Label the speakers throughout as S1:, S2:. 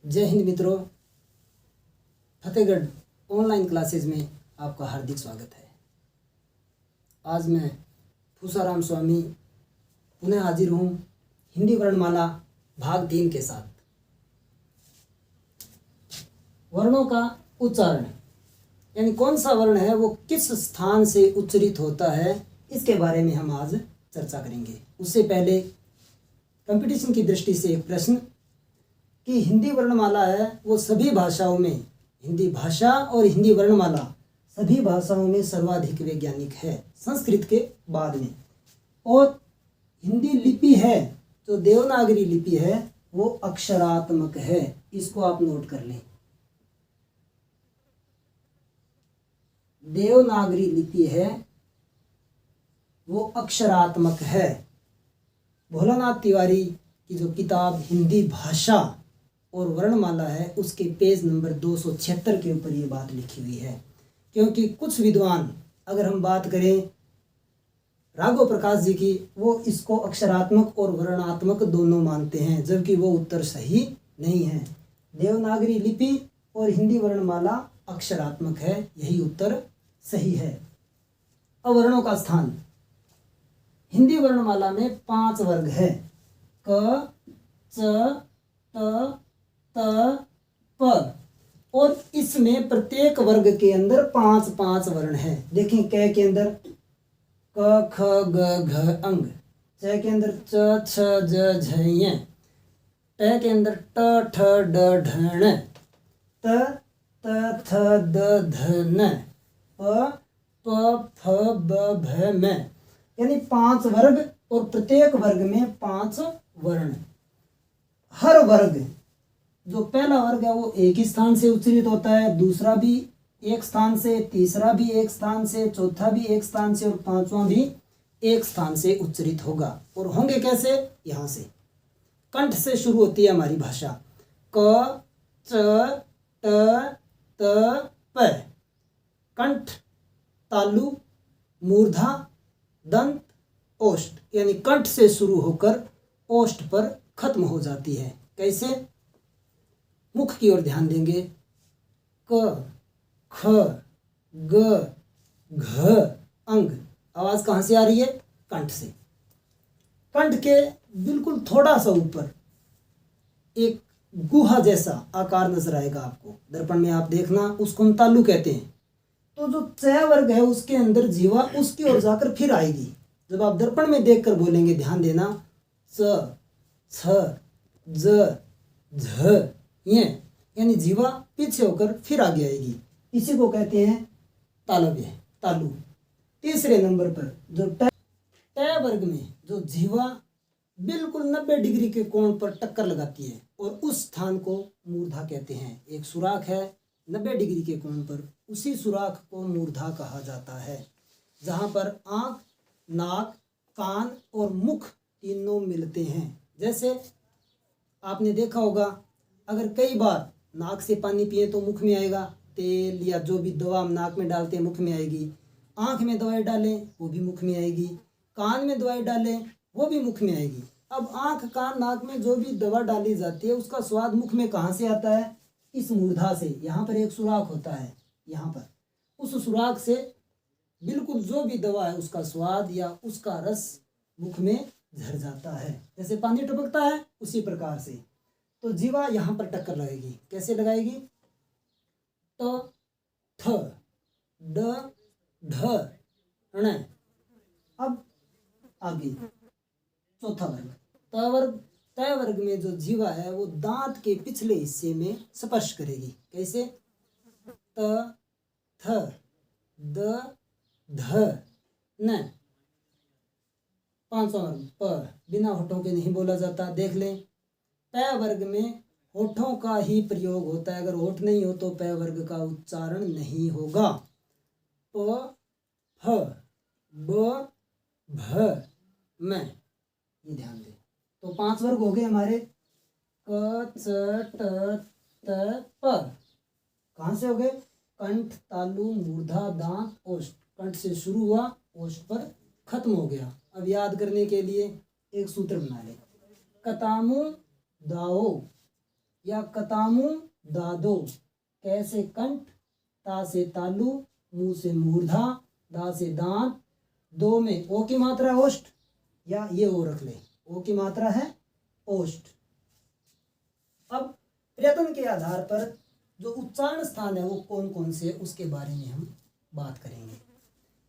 S1: जय हिंद मित्रों, Fatehgarh online classes में आपका हार्दिक स्वागत है। आज मैं फूसाराम स्वामी पुनः हाजिर हूँ हिंदी वर्णमाला भाग 3 के साथ। वर्णों का उच्चारण यानी कौन सा वर्ण है वो किस स्थान से उच्चरित होता है, इसके बारे में हम आज चर्चा करेंगे। उससे पहले कंपटीशन की दृष्टि से एक प्रश्न कि हिंदी वर्णमाला है वो सभी भाषाओं में, हिंदी भाषा और हिंदी वर्णमाला सभी भाषाओं में सर्वाधिक वैज्ञानिक है संस्कृत के बाद में। और हिंदी लिपि है जो देवनागरी लिपि है वो अक्षरात्मक है, इसको आप नोट कर लें। देवनागरी लिपि है वो अक्षरात्मक है। भोलानाथ तिवारी की जो किताब हिंदी भाषा और वर्णमाला है उसके पेज नंबर 276 के ऊपर ये बात लिखी हुई है। क्योंकि कुछ विद्वान, अगर हम बात करें राघव प्रकाश जी की, वो इसको अक्षरात्मक और वर्णात्मक दोनों मानते हैं, जबकि वो उत्तर सही नहीं है। देवनागरी लिपि और हिंदी वर्णमाला अक्षरात्मक है, यही उत्तर सही है। अब वर्णों का स्थान, हिंदी वर्णमाला में 5 वर्ग है। क, च, त, प, और इसमें प्रत्येक वर्ग के अंदर 5-5 वर्ण हैं। देखें, क के अंदर क, ख, ग, घ, अंग। च के अंदर च, छ, ज, झ, ञ। ट के अंदर ट, ठ, ड, ढ, ण। त, थ, द, ध, न। प, फ, ब, भ, म। यानी 5 वर्ग और प्रत्येक वर्ग में 5 वर्ण। हर वर्ग, जो पहला वर्ग है वो एक ही स्थान से उच्चरित होता है, दूसरा भी एक स्थान से, तीसरा भी एक स्थान से, चौथा भी एक स्थान से और पांचवा भी एक स्थान से उच्चरित होगा। और होंगे कैसे? यहाँ से कंठ से शुरू होती है हमारी भाषा। क, च, ट, त, प। कंठ, तालु, मूर्धा, दंत, ओष्ठ, यानी कंठ से शुरू होकर ओष्ठ पर खत्म हो जाती है। कैसे? मुख की ओर ध्यान देंगे। क, ख, ग, घ, अंग। आवाज कहाँ से आ रही है? कंठ से। कंठ के बिल्कुल थोड़ा सा ऊपर एक गुहा जैसा आकार नजर आएगा आपको, दर्पण में आप देखना, उसको हम तालु कहते हैं। तो जो च वर्ग है उसके अंदर जीवा उसकी ओर जाकर फिर आएगी। जब आप दर्पण में देखकर बोलेंगे, ध्यान देना, च, छ, ज, झ, ञ, यानी जीवा पीछे होकर फिर आगे आएगी। इसी को कहते हैं तालव्य, तालु। तीसरे नंबर पर जो ट वर्ग में जो जीवा बिल्कुल 90 डिग्री के कोण पर टक्कर लगाती है और उस स्थान को मूर्धा कहते हैं। एक सुराख है 90 डिग्री के कोण पर, उसी सुराख को मूर्धा कहा जाता है। जहाँ पर आँख, नाक, कान और मुख तीनों मिलते हैं। जैसे आपने देखा होगा, अगर कई बार नाक से पानी पिए तो मुख में आएगा, तेल या जो भी दवा हम नाक में डालते हैं मुख में आएगी। आँख में दवाई डालें वो भी मुख में आएगी, कान में दवाई डालें वो भी मुख में आएगी। अब आँख, कान, नाक में जो भी दवा डाली जाती है उसका स्वाद मुख में कहाँ से आता है? इस मूर्धा से। यहाँ पर एक सुराख होता है, यहाँ पर उस सुराख से बिल्कुल जो भी दवा है उसका स्वाद या उसका रस मुख में झर जाता है। जैसे पानी टपकता है उसी प्रकार से। तो जीवा यहाँ पर टक्कर लगाएगी। कैसे लगाएगी? ट, थ, ड, ढ, ण। अब आगे चौथा वर्ग, त वर्ग में जो जीवा है वो दांत के पिछले हिस्से में स्पर्श करेगी। कैसे? त, थ, द, ध, न। पांचवा वर्ग प, बिना होठों के नहीं बोला जाता। देख लें, प वर्ग में होठों का ही प्रयोग होता है। अगर होठ नहीं हो तो प वर्ग का उच्चारण नहीं होगा। प, फ, ब, भ, म, ये ध्यान दें। तो 5 वर्ग हो गए हमारे। क, च, ट, त, प। कहाँ से हो गए? कंठ, तालु, मूर्धा, दांत, ओष्ठ। कंठ से शुरू हुआ, ओष्ठ पर खत्म हो गया। अब याद करने के लिए एक सूत्र बना लें। कतामु दाओ या कतामू दादो, कै से कंठ, ता से तालु, मुंह से मूर्धा, दा से दांत, दो में ओ की मात्रा ओष्ठ, या ये ओ रख ले, ओ की मात्रा है ओष्ठ। अब प्रयत्न के आधार पर जो उच्चारण स्थान है वो कौन कौन से, उसके बारे में हम बात करेंगे।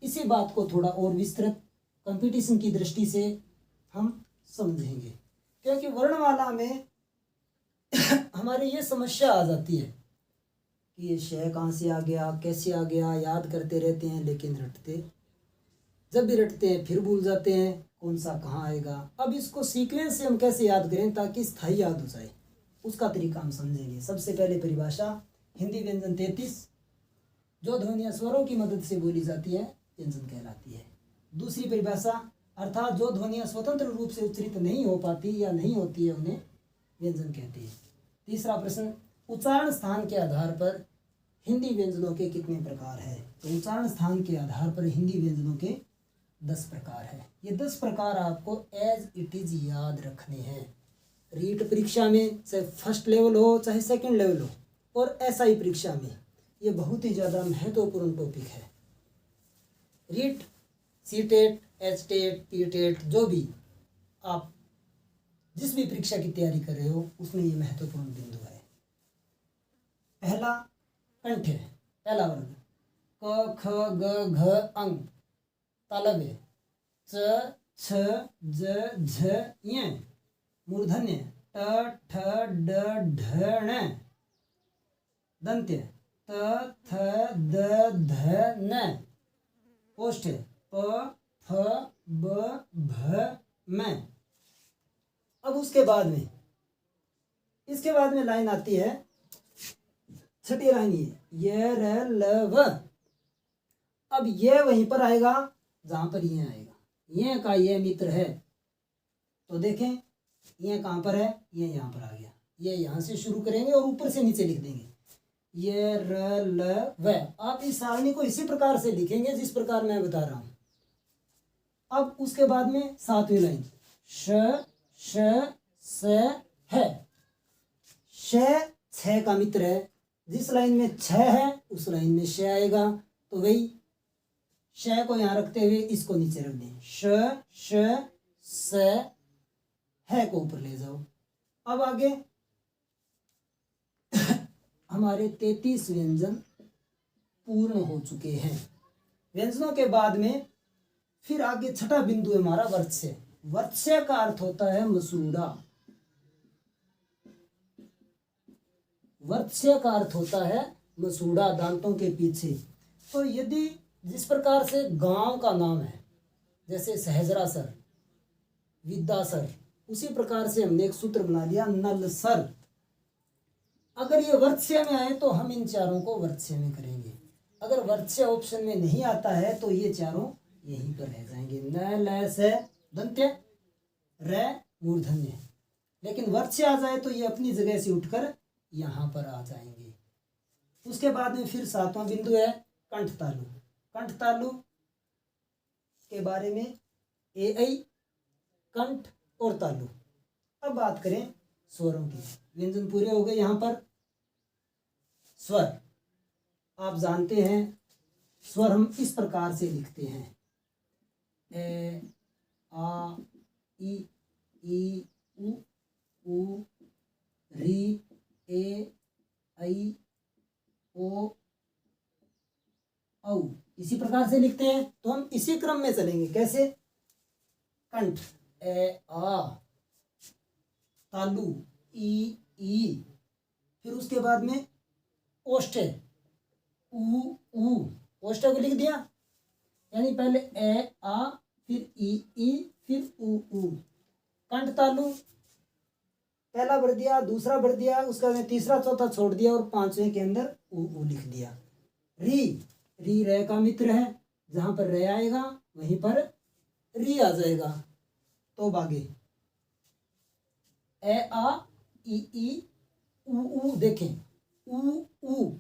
S1: इसी बात को थोड़ा और विस्तृत कंपटीशन की दृष्टि से हम समझेंगे, क्योंकि वर्णमाला में हमारी ये समस्या आ जाती है कि ये शय कहाँ से आ गया, कैसे आ गया, याद करते रहते हैं लेकिन रटते, जब भी रटते हैं फिर भूल जाते हैं कौन सा कहाँ आएगा। अब इसको सीक्वेंस से हम कैसे याद करें ताकि स्थायी याद हो जाए, उसका तरीका हम समझेंगे। सबसे पहले परिभाषा, हिंदी व्यंजन 33 जो ध्वनियाँ स्वरों की मदद से बोली जाती है व्यंजन कहलाती है। दूसरी परिभाषा, अर्थात जो ध्वनियाँ स्वतंत्र रूप से उच्चरित नहीं हो पाती या नहीं होती है उन्हें व्यंजन कहते हैं। तीसरा प्रश्न, उच्चारण स्थान के आधार पर हिंदी व्यंजनों के कितने प्रकार हैं? तो उच्चारण स्थान के आधार पर हिंदी व्यंजनों के 10 प्रकार है। ये 10 प्रकार आपको एज इट इज याद रखने हैं। रीट परीक्षा में चाहे फर्स्ट लेवल हो चाहे सेकंड लेवल हो, और एसआई परीक्षा में ये बहुत ही ज़्यादा महत्वपूर्ण टॉपिक है। REET, CTET, HTET, PTET, जो भी आप जिस भी परीक्षा की तैयारी कर रहे हो उसमें ये महत्वपूर्ण बिंदु है। पहला कंठ है, पहला वर्ग, क ख ग घ अंग, तालव्य, च छ ज झ ञ, मूर्धन्य, ट ठ ड ढ ण, दंत्य, त थ द ध न, ओष्ठ्य, प फ ब भ म। अब उसके बाद में, इसके बाद में लाइन आती है, छठी लाइन ये र ल व। अब ये वहीं पर आएगा जहां पर ये आएगा, ये का ये मित्र है, तो देखें ये कहाँ पर है, ये यहाँ पर आ गया। ये यहाँ से शुरू करेंगे और ऊपर से नीचे लिख देंगे, ये र ल व। आप इस सारणी को इसी प्रकार से लिखेंगे जिस प्रकार मैं बता रहा हूं। अब उसके बाद में सातवीं लाइन, श श स है। श छ का मित्र है, जिस लाइन में छ है उस लाइन में श आएगा, तो वही श को यहाँ रखते हुए इसको नीचे रख दें, श श स है को ऊपर ले जाओ। अब आगे हमारे 33 व्यंजन पूर्ण हो चुके हैं। व्यंजनों के बाद में फिर आगे छठा बिंदु है हमारा वर्त्स्य। वर्त्स्य का अर्थ होता है मसूड़ा। वर्त्स्य का अर्थ होता है मसूड़ा, दांतों के पीछे। तो यदि जिस प्रकार से गांव का नाम है, जैसे सहजरासर, विद्यासर, उसी प्रकार से हमने एक सूत्र बना लिया नलसर। अगर ये वर्त्स्य में आए तो हम इन चारों को वर्त्स्य में करेंगे। अगर वर्त्स्य ऑप्शन में नहीं आता है तो ये चारों यहीं पर रह जाएंगे, न ल से दंत्य, र मूर्धन्य। लेकिन वर्त्स्य आ जाए तो ये अपनी जगह से उठकर यहाँ पर आ जाएंगे। उसके बाद में फिर सातवां बिंदु है कंठ तालु। कंठ तालु के बारे में ए आई, कंठ और तालु। अब बात करें स्वरों की। व्यंजन पूरे हो गए। यहाँ पर स्वर आप जानते हैं, स्वर हम इस प्रकार से लिखते हैं, ए आ ई उ री ए आई ओ औ, इसी प्रकार से लिखते हैं। तो हम इसी क्रम में चलेंगे। कैसे? कंठ ए आ, तालु ई, फिर उसके बाद में ओष्ठ्य उ, ओष्ठ्य को लिख दिया, यानी पहले ए आ फिर ई फिर उ। कंठ तालु पहला भर दिया, दूसरा भर दिया, उसका में तीसरा चौथा छोड़ दिया और पांचवें के अंदर उ लिख दिया। री रे का मित्र है, जहां पर रे आएगा वहीं पर री आ जाएगा। तो बागे ए आ ई उ, देखें उ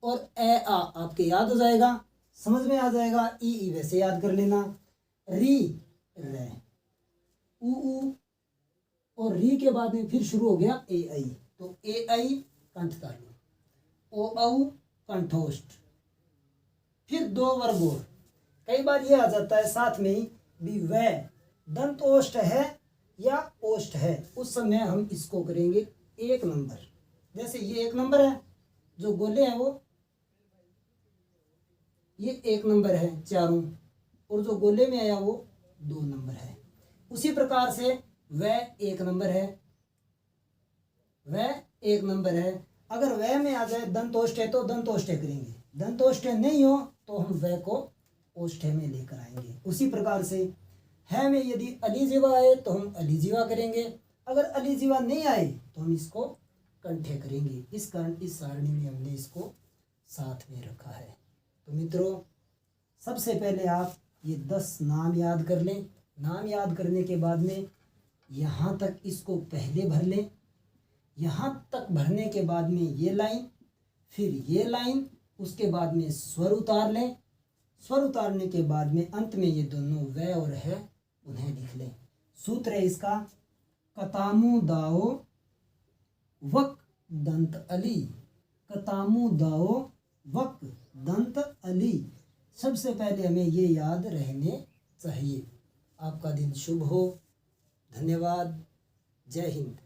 S1: और ए आ आपके याद हो जाएगा, समझ में आ जाएगा। ई वैसे याद कर लेना। री रे उ और री के बाद में फिर शुरू हो गया ए आई। तो ए आई कंठ तालु, ओ औ कंठोष्ठ। फिर दो वर्ग और, कई बार ये आ जाता है साथ में ही भी वह दंत ओष्ठ है या ओष्ठ है, उस समय हम इसको करेंगे 1 नंबर। जैसे ये 1 नंबर है, जो गोले हैं वो ये 1 नंबर है चारों, और जो गोले में आया वो 2 नंबर है। उसी प्रकार से वह 1 नंबर है, वह 1 नंबर है। अगर वह में आ जाए दंतोष्ठ है तो दंतोष्ठ करेंगे, दंतोष्ठ नहीं हो तो हम वह को ओष्ठ में लेकर आएंगे। उसी प्रकार से है में यदि अलीजीवा आए तो हम अलीजीवा करेंगे, अगर अलीजीवा नहीं आए तो हम इसको कंठे करेंगे। इस कारण इस सारणी में हमने इसको साथ में रखा है। तो मित्रों, सबसे पहले आप ये 10 नाम याद कर लें। नाम याद करने के बाद में यहाँ तक इसको पहले भर लें, यहाँ तक भरने के बाद में ये लाइन, फिर ये लाइन, उसके बाद में स्वर उतार लें। स्वर उतारने के बाद में अंत में ये दोनों व और है उन्हें लिख लें। सूत्र है इसका कतामू दाओ वक दंत अली, कतामू दाओ वक दंत अली। सबसे पहले हमें ये याद रहने चाहिए। आपका दिन शुभ हो। धन्यवाद। जय हिंद।